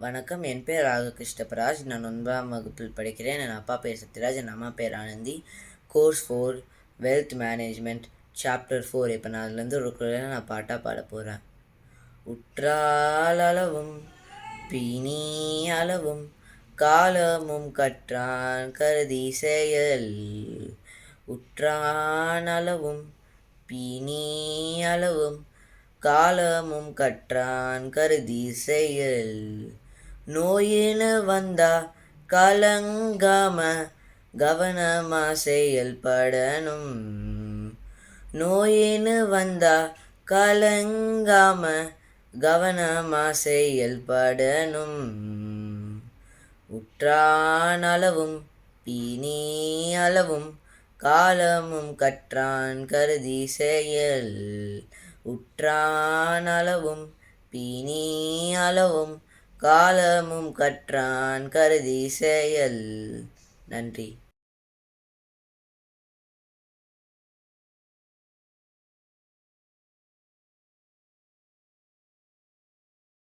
வணக்கம். என் பேர் ராககிருஷ்ணபராஜ். நான் 9ஆம் வகுப்பில் படிக்கிறேன். என் அப்பா பேர் சத்யராஜ், என் அம்மா பேர் Anandhi. Course 4 wealth management chapter 4. இப்போ நான் அதுலேருந்து ஒரு குரலை நான் பாட்டாக பாட போகிறேன். உற்றால் அளவும் பிணி அளவும் காலமும் கற்றான் கருதி செயல். உற்றான் அளவும் பிணி அளவும் காலமும் கற்றான் கருதி செயல். நோயின்னு வந்தா கலங்காம கவனமா செயல்படணும். நோயின்னு வந்தா கலங்காம கவனமா செயல்படணும். உற்றான் அளவும் பிணி அளவும் காலமும் கற்றான் கருதி செயல். உற்றான் அளவும் பிணி அளவும் காலமும் கற்றான் கருதி செயல். நன்றி.